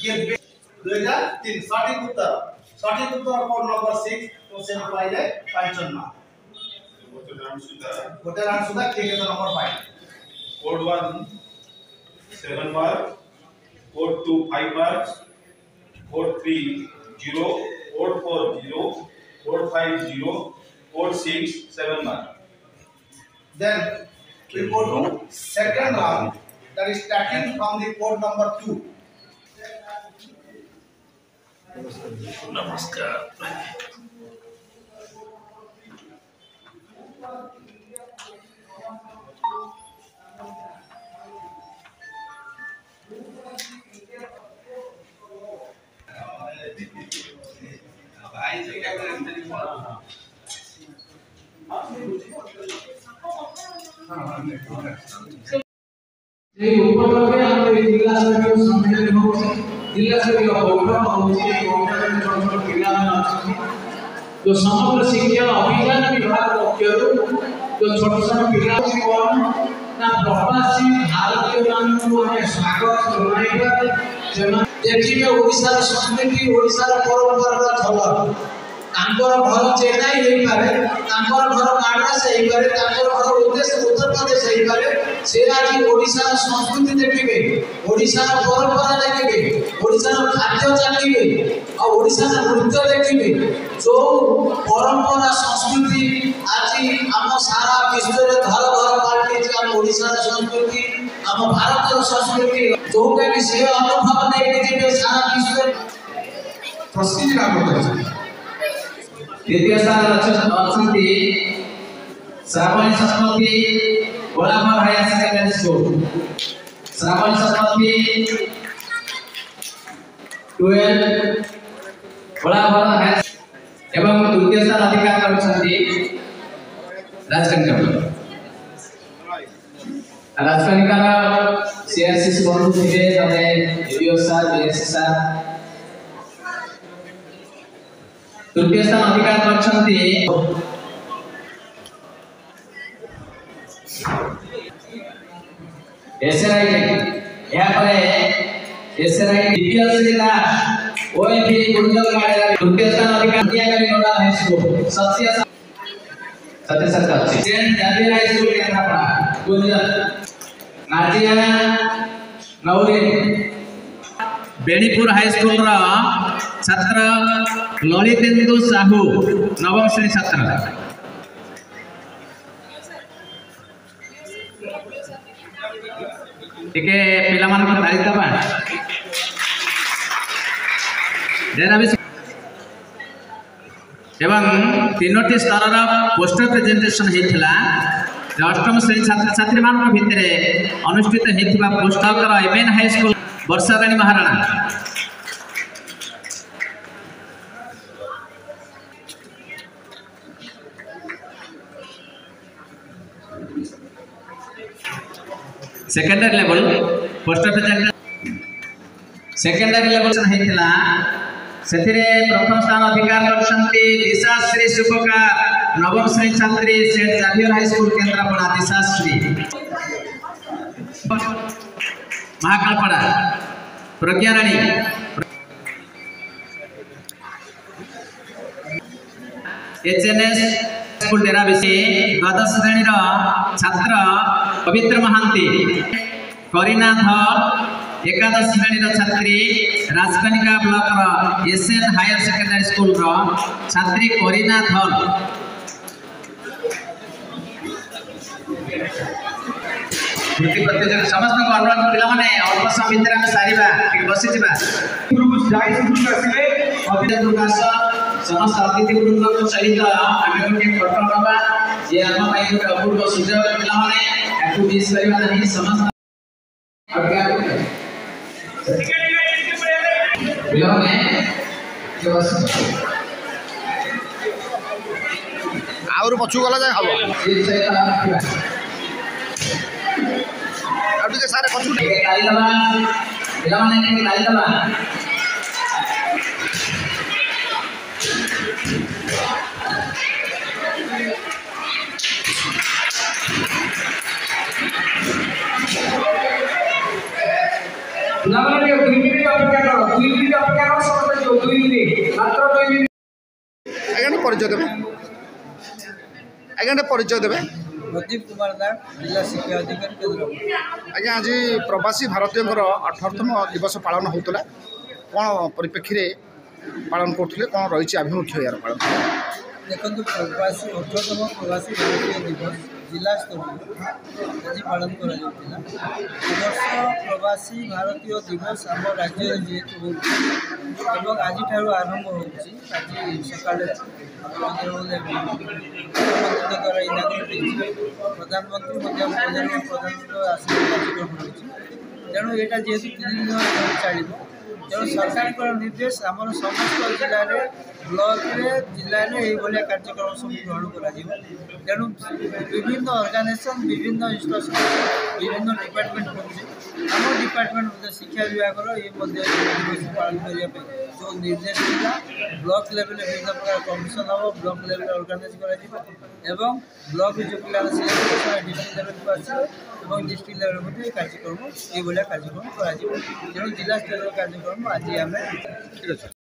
ये 2003 सठिक उत्तर code number 6 question पाइले 5 मार्क गोटे राउंड सुधा के नंबर पाइले code 1 7 mark code 2 5 mark code 3 0 code 4 0 code 5 0 code 6 7 mark then we go to second round that is starting from the code number 2 नमस्कार जो समग्र शिक्षा अभियान विभाग पक्षर जो छोट छोट पिला कौन ना प्रवासी भारतीय मानू हमें स्वागत जनाइबा देखिबे ओडिसा संस्कृति ओडिसा परंपरा झलक तांकर घर चेन्नई हेई पारे तांकर घर माड्रास हेई पारे तांकर घर उत्तर प्रदेश हेई पारे से आज ओडिसा संस्कृति देखिबे ओडिसा परंपरा देखिबे ओडिसा खाद्य जानिबे और ओडिसा नृत्य देखिबे जो परंपरा संस्कृति आज आम सारा विश्व रे घर घर पार्टी जे आम ओडिसा संस्कृति आम भारत संस्कृति जो के से अनुभव नहीं जे सारा विश्व प्रसिद्ध नाम करছে द्वितीय स्थान अच्छी Shravani Saraswati Golaghar higher secondary school Shravani Saraswati 12 Golaghar higher एवं द्वितीय स्थान अधिकार करछंती राजकनिका सीआरसी बंधु थे तमे एबीओ सर बीएससी सर तृतीय स्थान अधिकार करछंती एसआरआई या परे एसआरआई डीपीएस जिला ओएफी गुंजल गाडा तृतीय स्थान अधिकार दियागली नोडा हाई स्कूल सत्य सत्य Saint Xavier high school Kendrapara गुंजल नाजिया नौरी बेणीपुर हाई स्कूल रा छात्र ललितेन्दु साहू नवम श्रेणी छात्र टिके पिला मान को तारीख दबा एवं तीनोटी स्तर पोस्टर प्रेजेंटेशन होता अष्टम श्रेणी छात्र छात्री मान भितर अनुष्ठित होता पुस्तकर MN high school Barsharani Maharana secondary level poster presentation secondary level होता सेथिरे प्रथम स्थान अधिकार करछंती दिशाश्री सुपकार नवम श्रेणी छात्री Saint Xavier high school Kendrapara Dishashree Mahakalapada Pragyarani HNS school Derabish द्वादश श्रेणी छात्र पवित्र महांती करीना धर एकादश श्रेणी छात्री Rajkanika block SN higher secondary school छात्री करीना धर वृत्ति प्रतियोगिता समस्त अनुरोध पिला माने अल्प समय भितर हम सारिबा बसी जिबा प्रकाश समस्त अतिथि वृंद सहित आम गोटे फोटो नवा ये आम अपूर्व सुजोग पिला माने मिस करवा नहीं समस्त ପିଲାମାନେ आउर पछू गला जाए हबो आउ टिके सारे पछू ପିଲାମାନେ ଗାଇଦବା पिलाମାନେ 2 मिनिट अपेक्षा करो 2 मिनिट अपेक्षा करो समस्त 2 मिनिट मात्र 2 मिनिट आज्ञा परिचय देबे आज्ञा परिचय देबे प्रदीप कुमार नाग जिला शिक्षा अधिकारी केन्द्रापड़ा। आज्ञा आज प्रवासी भारतीय 18तम दिवस पालन होता कौन परिप्रेक्षी पालन करते कौन रही आभिमुख्य यार पालन देखो प्रवासी 18तम प्रवासी भारतीय दिवस जिला स्तर आज पालन करवर्ष प्रवासी भारतीय दिवस आम राज्य जेहेतु हो आज आरंभ हो सका द्वारा इनागुरेट प्रधानमंत्री प्रधानमंत्री आसन कार्यक्रम रही तेणु यहाँ जेहेतु 3 दिन चलो तेणु सरकार निर्देश आम समस्त जिले ब्लॉक जिले में कार्यक्रम सब ग्रहण कर तेणु विभिन्न ऑर्गेनाइजेशन विभिन्न इंस्टीट्यूशन विभिन्न डिपार्टमेंट आम डिपार्टमेंट शिक्षा विभाग दिवस पालन करने जो निर्देश था ब्लॉक लेवल विभिन्न प्रकार कमिशन हम ब्लॉक लेवल ऑर्गेनाइज कर ब्लॉक जो पिला डिस्ट्रिक्ट लेवल को आसो डिस्ट्रिक्ट लेवल कार्यक्रम ये कार्यक्रम कर जिला स्तर कार्यक्रम आज आम ठीक है।